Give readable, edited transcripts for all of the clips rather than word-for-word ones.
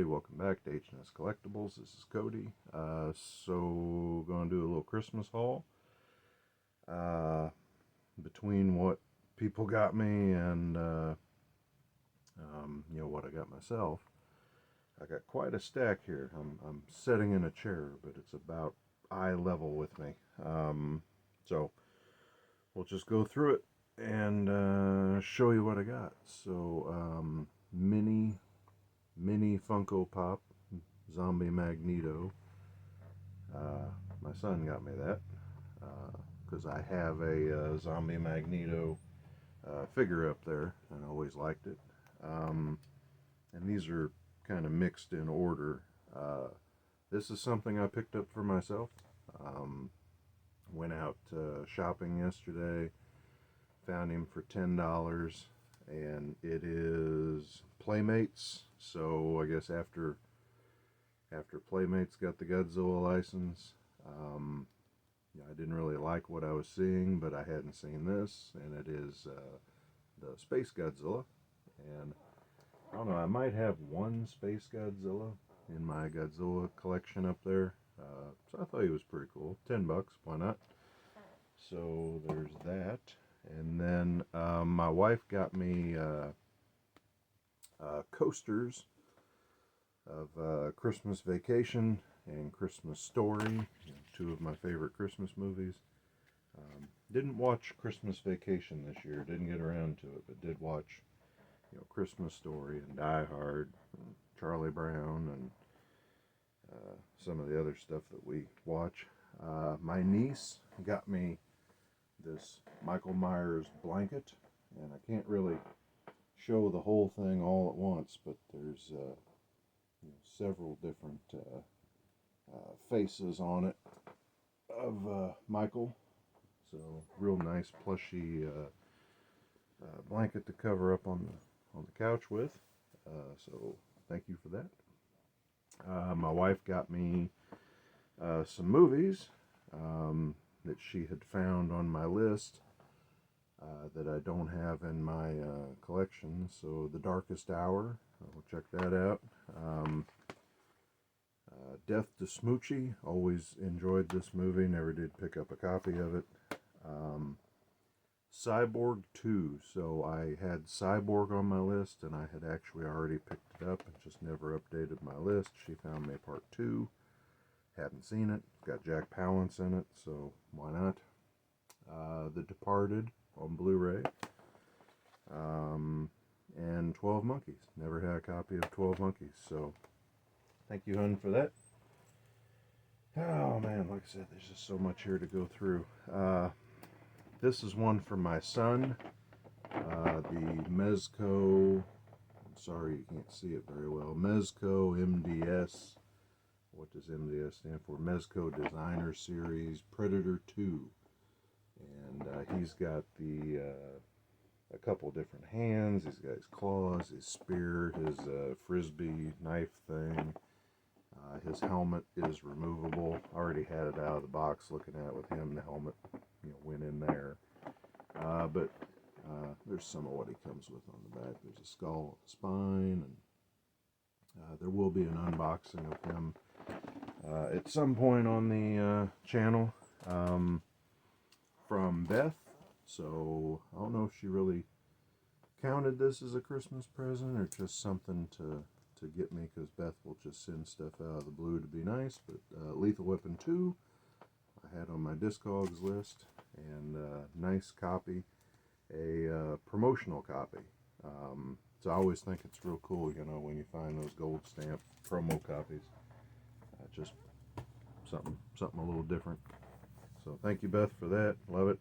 everybody. Welcome back to H&S Collectibles. This is Cody. So going to do a little Christmas haul. Between what people got me and what I got myself, I got quite a stack here. I'm sitting in a chair, but it's about eye level with me. So we'll just go through it and show you what I got. So mini Funko Pop Zombie Magneto. My son got me that because I have a Zombie Magneto figure up there and I always liked it. And these are kind of mixed in order. This is something I picked up for myself. Went out shopping yesterday, found him for $10, and it is Playmates. So I guess after Playmates got the Godzilla license, I didn't really like what I was seeing, but I hadn't seen this, and it is the Space Godzilla. And I don't know, I might have one Space Godzilla in my Godzilla collection up there. So I thought he was pretty cool. $10, why not? So there's that. And then my wife got me coasters of Christmas Vacation and Christmas Story, two of my favorite Christmas movies. Didn't watch Christmas Vacation this year, didn't get around to it, but did watch Christmas Story and Die Hard and Charlie Brown and some of the other stuff that we watch. My niece got me this Michael Myers blanket, and I can't really show the whole thing all at once, but there's several different faces on it of Michael. So real nice plushy blanket to cover up on the couch with. So thank you for that. My wife got me some movies that she had found on my list that I don't have in my collection. So The Darkest Hour, we'll check that out. Death to Smoochie, always enjoyed this movie, never did pick up a copy of it. Cyborg 2, so I had Cyborg on my list and I had actually already picked it up and just never updated my list. She found me part 2, hadn't seen it, got Jack Palance in it, so why not? The Departed on Blu-ray, and 12 Monkeys, never had a copy of 12 Monkeys, so thank you, hun, for that. Oh man, like I said, there's just so much here to go through. This is one for my son, the Mezco, I'm sorry you can't see it very well, Mezco MDS, what does MDS stand for? Mezco Designer Series Predator 2, and he's got a couple different hands, he's got his claws, his spear, his frisbee knife thing. His helmet is removable. Already had it out of the box looking at it with him. The helmet, went in there. But there's some of what he comes with on the back. There's a skull, a spine, and there will be an unboxing of him at some point on the channel from Beth. So I don't know if she really counted this as a Christmas present or just something to get me, because Beth will just send stuff out of the blue to be nice. But Lethal Weapon 2 I had on my Discogs list, and nice copy, a promotional copy. So I always think it's real cool, when you find those gold stamp promo copies. Just something a little different. So thank you, Beth, for that. Love it.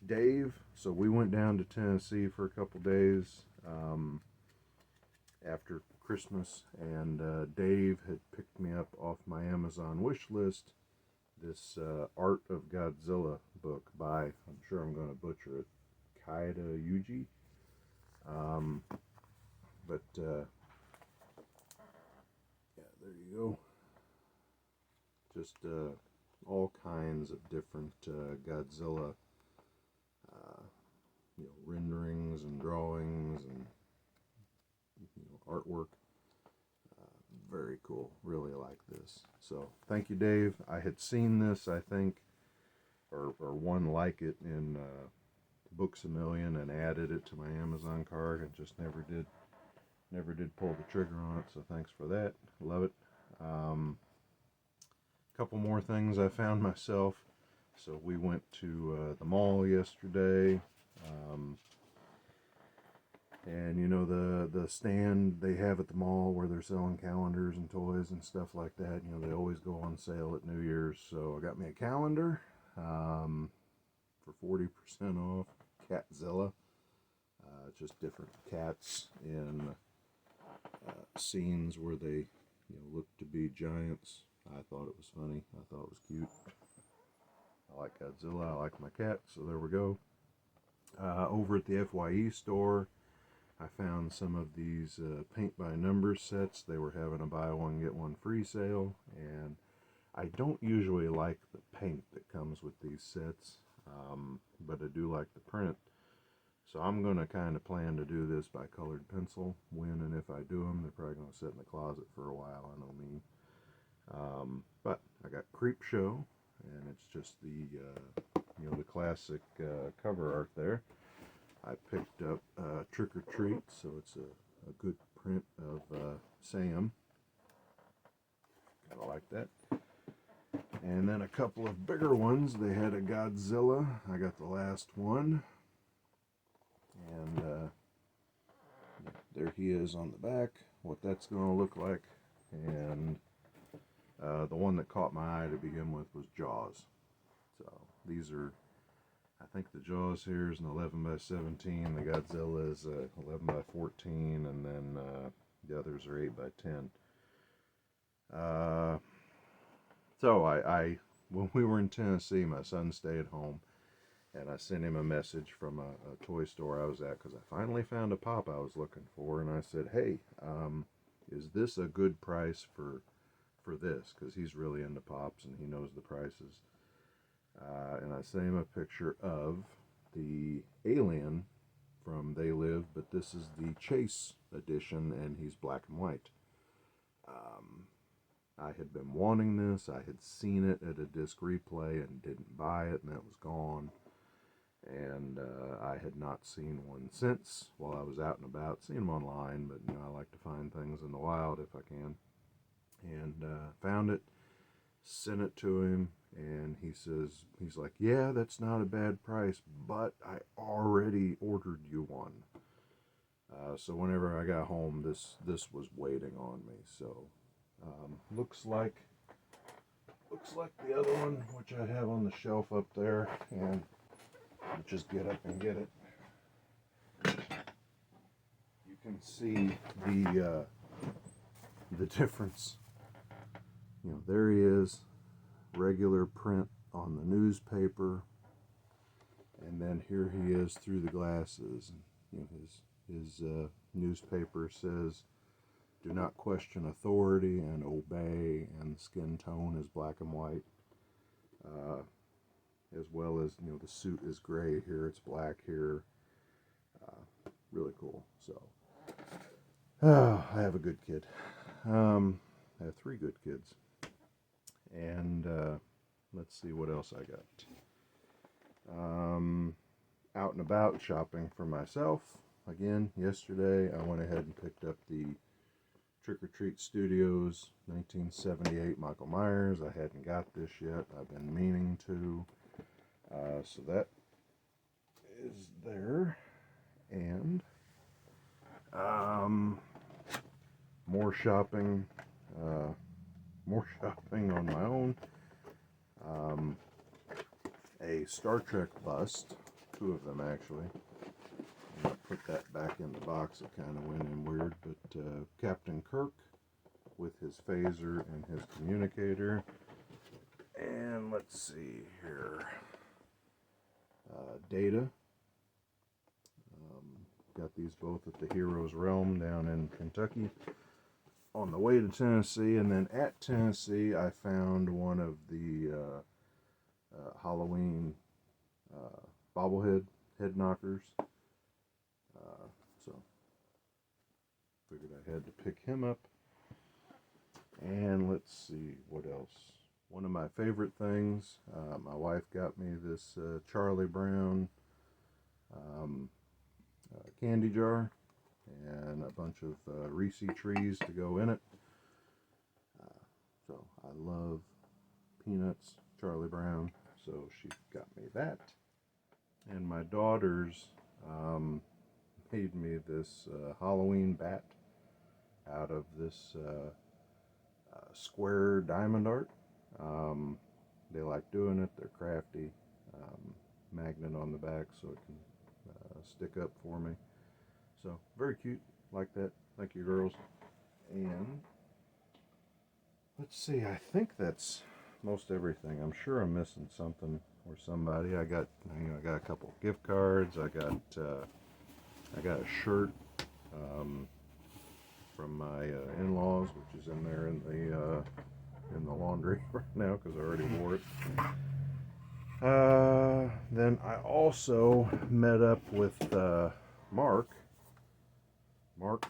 Dave, so we went down to Tennessee for a couple days after Christmas, and Dave had picked me up off my Amazon wish list this Art of Godzilla book by, I'm sure I'm going to butcher it, Kaida Yuji. But yeah, there you go. Just all kinds of different Godzilla renderings and drawings and artwork. very cool. Really like this. So thank you, Dave. I had seen this, I think, or one like it in Books A Million, and added it to my Amazon cart, and just never did pull the trigger on it. So thanks for that. Love it. Couple more things I found myself. So we went to the mall yesterday. And you know the stand they have at the mall where they're selling calendars and toys and stuff like that. You know, they always go on sale at New Year's. So I got me a calendar for 40% off. Catzilla. Just different cats in scenes where they look to be giants. I thought it was funny. I thought it was cute. I like Godzilla. I like my cat. So there we go. Over at the FYE store, I found some of these paint by numbers sets. They were having a buy one get one free sale, and I don't usually like the paint that comes with these sets, but I do like the print. So I'm going to kind of plan to do this by colored pencil. When and if I do them, they're probably going to sit in the closet for a while, I know me. But I got Creep Show, and it's just the the classic cover art there. I picked up Trick or Treat, so it's a good print of Sam. Kind of like that. And then a couple of bigger ones. They had a Godzilla. I got the last one. And there he is on the back, what that's going to look like. And the one that caught my eye to begin with was Jaws. So these are, I think the Jaws here is an 11 by 17, the Godzilla is 11 by 14, and then the others are 8 by 10. So I when we were in Tennessee, my son stayed home, and I sent him a message from a toy store I was at, because I finally found a pop I was looking for, and I said, hey, is this a good price for this? Because he's really into pops and he knows the prices. And I sent him a picture of the alien from They Live, but this is the Chase edition, and he's black and white. I had been wanting this. I had seen it at a disc replay and didn't buy it, and that was gone. And I had not seen one since while I was out and about. Seen them online, but I like to find things in the wild if I can. And found it, sent it to him, and he's like, yeah, that's not a bad price, but I already ordered you one. So whenever I got home, this was waiting on me. So looks like the other one, which I have on the shelf up there, and I'll just get up and get it. You can see the difference. There he is, regular print on the newspaper, and then here he is through the glasses. His newspaper says, "Do not question authority and obey," and the skin tone is black and white, as well as the suit is gray here, it's black here. Really cool. So I have a good kid. I have 3 good kids. And let's see what else I got. Out and about shopping for myself. Again, yesterday I went ahead and picked up the Trick or Treat Studios 1978 Michael Myers. I hadn't got this yet. I've been meaning to. So that is there. And more shopping. More shopping on my own. A Star Trek bust. 2 of them actually. I'm going to put that back in the box. It kind of went in weird. But Captain Kirk with his phaser and his communicator. And let's see here. Data. Got these both at the Heroes Realm down in Kentucky. On the way to Tennessee, and then at Tennessee, I found one of the Halloween bobblehead head knockers. So figured I had to pick him up. And let's see, what else? One of my favorite things, my wife got me this Charlie Brown um, candy jar and a bunch of Reese trees to go in it. So I love peanuts, Charlie Brown, so she got me that. And my daughters made me this Halloween bat out of this square diamond art. They like doing it, they're crafty. Magnet on the back so it can stick up for me. So very cute, like that. Thank you, girls. And let's see, I think that's most everything. I'm sure I'm missing something or somebody. I got a couple gift cards. I got a shirt from my in-laws, which is in there in the laundry right now because I already wore it. Then I also met up with Mark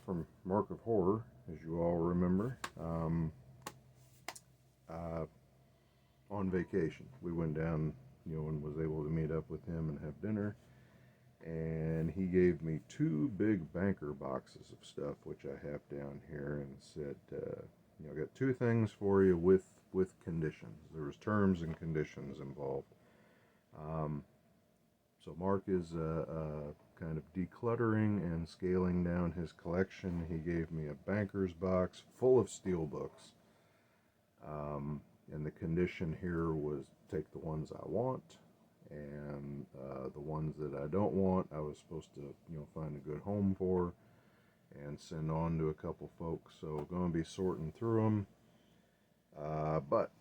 from Mark of Horror, as you all remember, on vacation. We went down, and was able to meet up with him and have dinner. And he gave me 2 big banker boxes of stuff, which I have down here, and said, I got 2 things for you with conditions. There was terms and conditions involved. So Mark is kind of decluttering and scaling down his collection. He gave me a banker's box full of Steelbooks. And the condition here was take the ones I want, and the ones that I don't want, I was supposed to, find a good home for and send on to a couple folks. So going to be sorting through them. But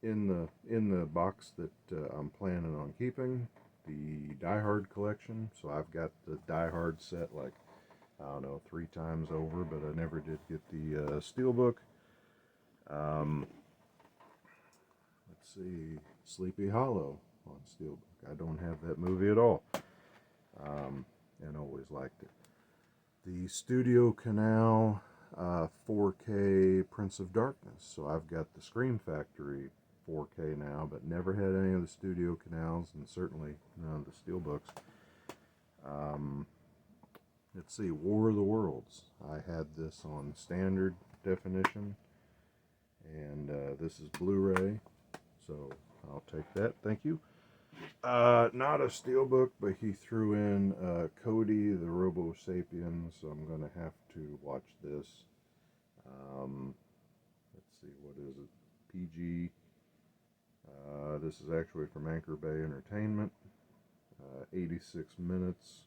in the box that I'm planning on keeping, the Die Hard collection. So I've got the Die Hard set like, I don't know, 3 times over, but I never did get the Steelbook. Let's see, Sleepy Hollow on Steelbook. I don't have that movie at all, and always liked it. The Studio Canal 4K Prince of Darkness. So I've got the Scream Factory 4K now, but never had any of the Studio Canals, and certainly none of the Steelbooks. Let's see, War of the Worlds. I had this on standard definition, and this is Blu-ray, so I'll take that. Thank you. Not a Steelbook, but he threw in Cody the Robo Sapien, so I'm going to have to watch this. Let's see, what is it? PG. This is actually from Anchor Bay Entertainment. 86 minutes,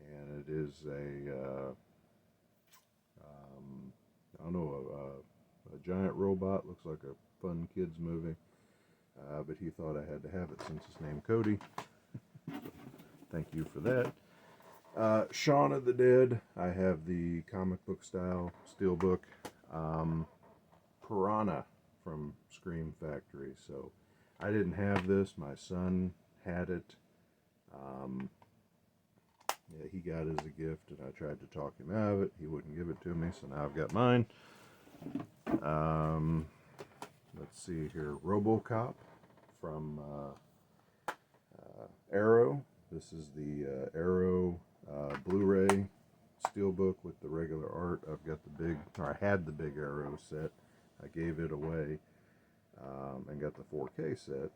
and it is I don't know, a giant robot. Looks like a fun kids movie. But he thought I had to have it since it's named Cody. So, thank you for that. Shaun of the Dead. I have the comic book style Steelbook. Piranha from Scream Factory. So I didn't have this. My son had it. Yeah, he got it as a gift, and I tried to talk him out of it. He wouldn't give it to me, so now I've got mine. Let's see here, RoboCop from Arrow. This is the Arrow Blu-ray Steelbook with the regular art. I've got the big, or I had the big Arrow set. I gave it away and got the 4K set.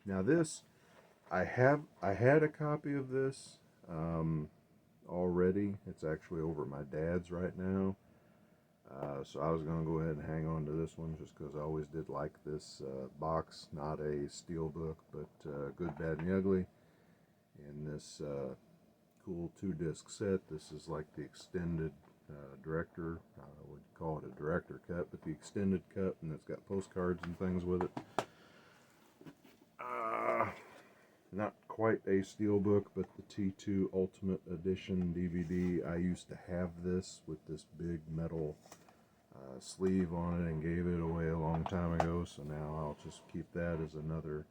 Now this, I had a copy of this already. It's actually over at my dad's right now. So I was going to go ahead and hang on to this one just because I always did like this box. Not a Steelbook, but Good, Bad, and Ugly. In this cool 2-disc set. This is like the extended director, I would call it a director cut, but the extended cut, and it's got postcards and things with it. Not quite a Steelbook, but the T2 Ultimate Edition DVD. I used to have this with this big metal sleeve on it and gave it away a long time ago, so now I'll just keep that as another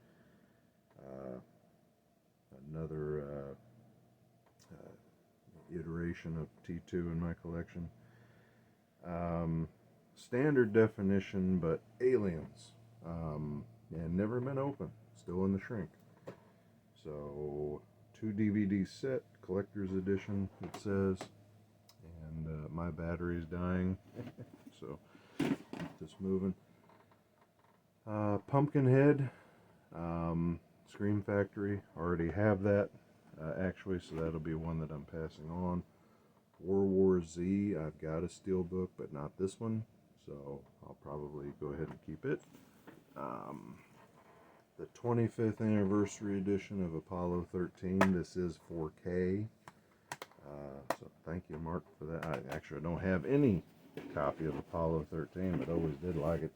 iteration of T2 in my collection. Standard definition, but Aliens. And never been open. Still in the shrink. So, 2 DVD set, collector's edition, it says. And my battery's dying. So, keep this moving. Pumpkinhead. Scream Factory. Already have that. Actually, so that'll be one that I'm passing on. World War Z, I've got a Steelbook, but not this one, so I'll probably go ahead and keep it. The 25th anniversary edition of Apollo 13, this is 4K, so thank you, Mark, for that. I don't have any copy of Apollo 13, but always did like it.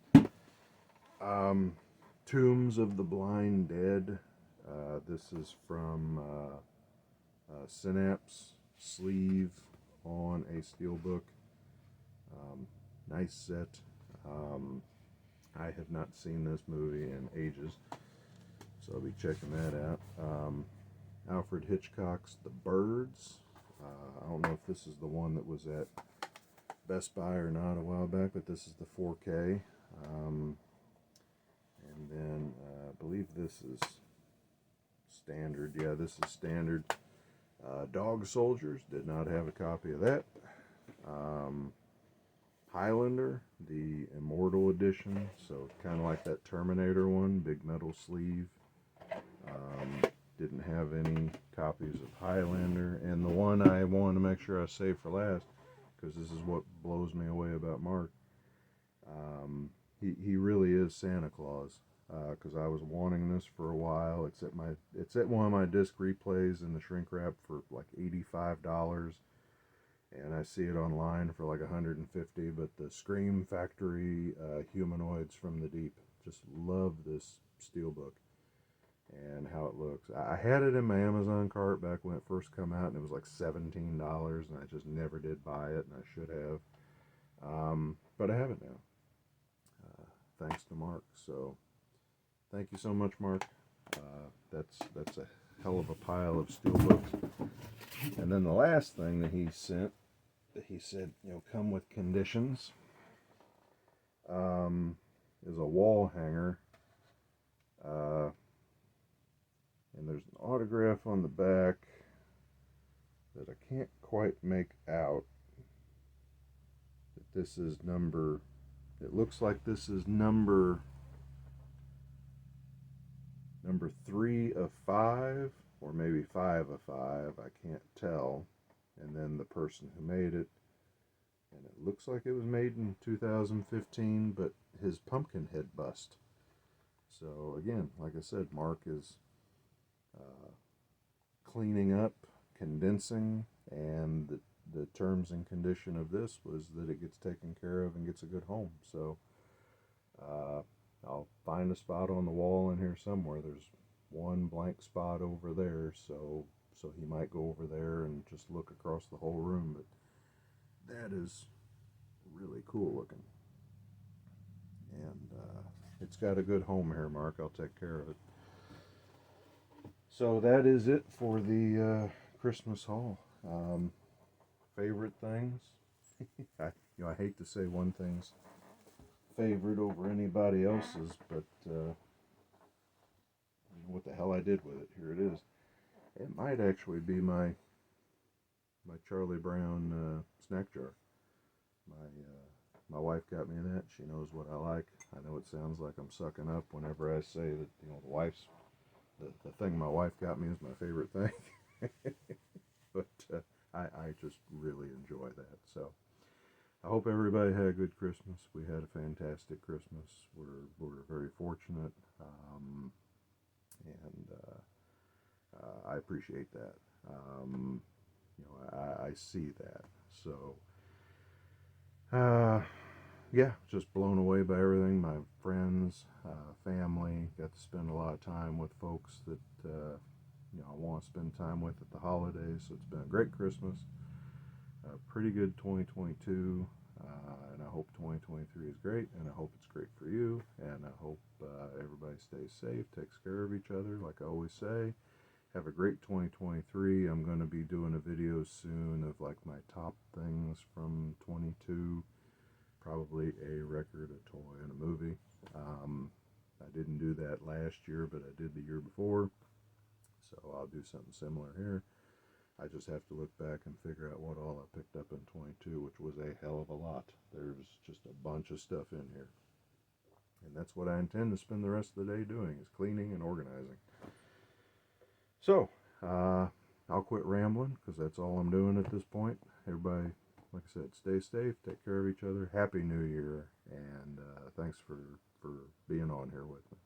Tombs of the Blind Dead, this is from Synapse, sleeve on a Steelbook. Nice set. I have not seen this movie in ages, so I'll be checking that out. Alfred Hitchcock's The Birds. I don't know if this is the one that was at Best Buy or not a while back, but this is the 4K. And then I believe this is standard. Yeah, this is standard. Dog Soldiers, did not have a copy of that. Highlander, the Immortal Edition, so kind of like that Terminator one, big metal sleeve. Didn't have any copies of Highlander, and the one I wanted to make sure I saved for last, because this is what blows me away about Mark. He really is Santa Claus, because I was wanting this for a while. It's at one of my disc replays in the shrink wrap for like $85. And I see it online for like $150, but the Scream Factory Humanoids from the Deep. Just love this Steelbook and how it looks. I had it in my Amazon cart back when it first came out, and it was like $17, and I just never did buy it, and I should have. But I have it now, thanks to Mark. So thank you so much, Mark. That's a hell of a pile of Steelbooks. And then the last thing that he sent, that he said, come with conditions, is a wall hanger, and there's an autograph on the back that I can't quite make out. That this is number, it looks like this is number 3 of 5, or maybe 5 of 5, I can't tell. And then the person who made it, and it looks like it was made in 2015, but his Pumpkinhead bust. So again, like I said, Mark is cleaning up, condensing, and the terms and condition of this was that it gets taken care of and gets a good home. So I'll find a spot on the wall in here somewhere. There's one blank spot over there, so he might go over there and just look across the whole room. But that is really cool looking, and it's got a good home here, Mark. I'll take care of it. So that is it for the Christmas haul. Favorite things? I hate to say one thing's favorite over anybody else's, but what the hell I did with it. Here it is. It might actually be my Charlie Brown snack jar. My wife got me that. She knows what I like. I know it sounds like I'm sucking up whenever I say that, the wife's the thing my wife got me is my favorite thing. But I just really enjoy that. So I hope everybody had a good Christmas. We had a fantastic Christmas. We're very fortunate, and I appreciate that. I see that. So yeah, just blown away by everything. My friends, family, got to spend a lot of time with folks that I want to spend time with at the holidays. So it's been a great Christmas, a pretty good 2022, and I hope 2023 is great, and I hope it's great for you, and I hope everybody stays safe, takes care of each other, like I always say. Have a great 2023. I'm going to be doing a video soon of like my top things from 22. probably a record, a toy, and a movie. I didn't do that last year, but I did the year before, so I'll do something similar here. I just have to look back and figure out what all I picked up in 22, which was a hell of a lot. There's just a bunch of stuff in here. And that's what I intend to spend the rest of the day doing, is cleaning and organizing. So, I'll quit rambling, because that's all I'm doing at this point. Everybody, like I said, stay safe, take care of each other. Happy New Year, and thanks for being on here with me.